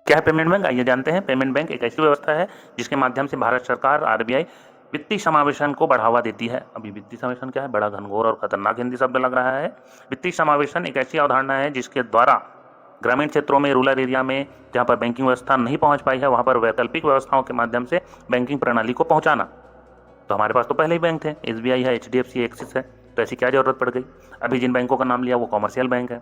क्या है payment bank, आइए जानते हैं। पेमेंट बैंक एक ऐसी व्यवस्था है जिसके माध्यम से भारत सरकार आरबीआई वित्तीय समावेशन को बढ़ावा देती है। अभी वित्तीय समावेशन क्या है, बड़ा घनघोर और खतरनाक हिंदी शब्द लग रहा है। वित्तीय समावेशन एक ऐसी अवधारणा है जिसके द्वारा ग्रामीण क्षेत्रों में, रूरल एरिया में, जहां पर बैंकिंग व्यवस्था नहीं पहुंच पाई है, वहां पर वैकल्पिक व्यवस्थाओं के माध्यम से बैंकिंग प्रणाली को पहुंचाना। तो हमारे पास तो पहले ही बैंक थे, एसबीआई है, एचडीएफसी, एक्सिस है, तो ऐसी क्या जरूरत पड़ गई। अभी जिन बैंकों का नाम लिया वो कॉमर्शियल बैंक है,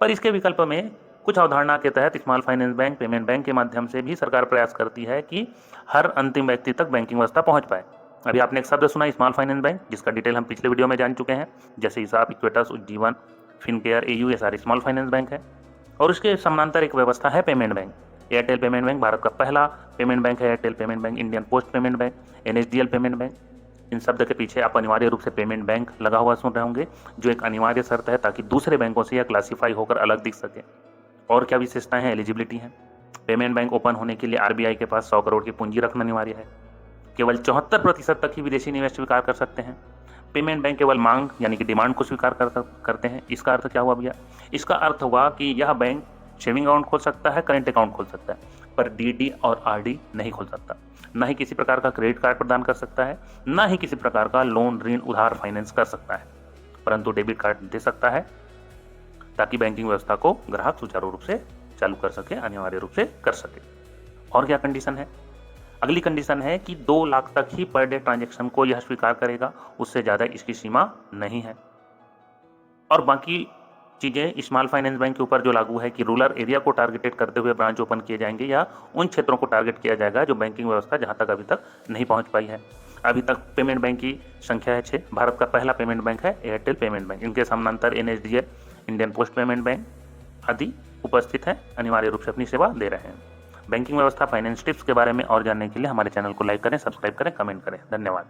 पर इसके विकल्प में कुछ अवधारणा के तहत small finance bank, payment bank के माध्यम से भी सरकार प्रयास करती है कि हर अंतिम व्यक्ति तक बैंकिंग व्यवस्था पहुंच पाए। अभी आपने एक शब्द सुना स्मॉल फाइनेंस बैंक, जिसका डिटेल हम पिछले वीडियो में जान चुके हैं, जैसे हिसाब, इक्विटस, उज्जीवन, फिनकेयर, एयू, ये सारे स्मॉल फाइनेंस बैंक है। और उसके समानांतर एक व्यवस्था है payment bank. Airtel payment bank Bharat का पहला पेमेंट बैंक है। Airtel payment bank, Indian post payment bank, NSDL payment bank. इन शब्द के पीछे आप अनिवार्य रूप से पेमेंट बैंक लगा हुआ सुन रहे होंगे, जो एक अनिवार्य शर्त है ताकि दूसरे बैंकों से यह क्लासीफाई होकर अलग दिख सके। और क्या विशेषताएं हैं, एलिजिबिलिटी है। पेमेंट बैंक ओपन होने के लिए आरबीआई के पास 100 करोड़ की पूंजी रखना अनिवार्य है। केवल 74% तक ही विदेशी निवेश स्वीकार कर सकते हैं। पेमेंट बैंक केवल मांग यानी कि डिमांड को स्वीकार करते हैं। इसका अर्थ क्या हुआ भैया, इसका अर्थ हुआ कि यह बैंक सेविंग अकाउंट खोल सकता है, करेंट अकाउंट खोल सकता है, पर डीडी और आरडी नहीं खोल सकता। न ही किसी प्रकार का क्रेडिट कार्ड प्रदान कर सकता है, न ही किसी प्रकार का लोन, ऋण, उधार, फाइनेंस कर सकता है, परंतु डेबिट कार्ड दे सकता है ताकि बैंकिंग व्यवस्था को ग्राहक सुचारू रूप से चालू कर सके, अनिवार्य रूप से कर सके। और क्या कंडीशन है, अगली कंडीशन है कि 2 लाख तक ही पर डे ट्रांजैक्शन को यह स्वीकार करेगा, उससे ज़्यादा इसकी सीमा नहीं है। और बाकी चीज़ें स्मॉल फाइनेंस बैंक के ऊपर जो लागू है कि रूरल एरिया को टारगेटेड करते हुए ब्रांच ओपन किए जाएंगे या उन क्षेत्रों को टारगेट किया जाएगा जो बैंकिंग व्यवस्था जहां तक अभी तक नहीं पहुंच पाई है। अभी तक पेमेंट बैंक की संख्या है 6। भारत का पहला पेमेंट बैंक है एयरटेल पेमेंट बैंक। इनके समानांतर NSDL, Indian post payment bank आदि उपस्थित हैं, अनिवार्य रूप से अपनी सेवा दे रहे हैं। बैंकिंग व्यवस्था, फाइनेंस टिप्स के बारे में और जानने के लिए हमारे चैनल को लाइक करें, सब्सक्राइब करें, कमेंट करें। धन्यवाद।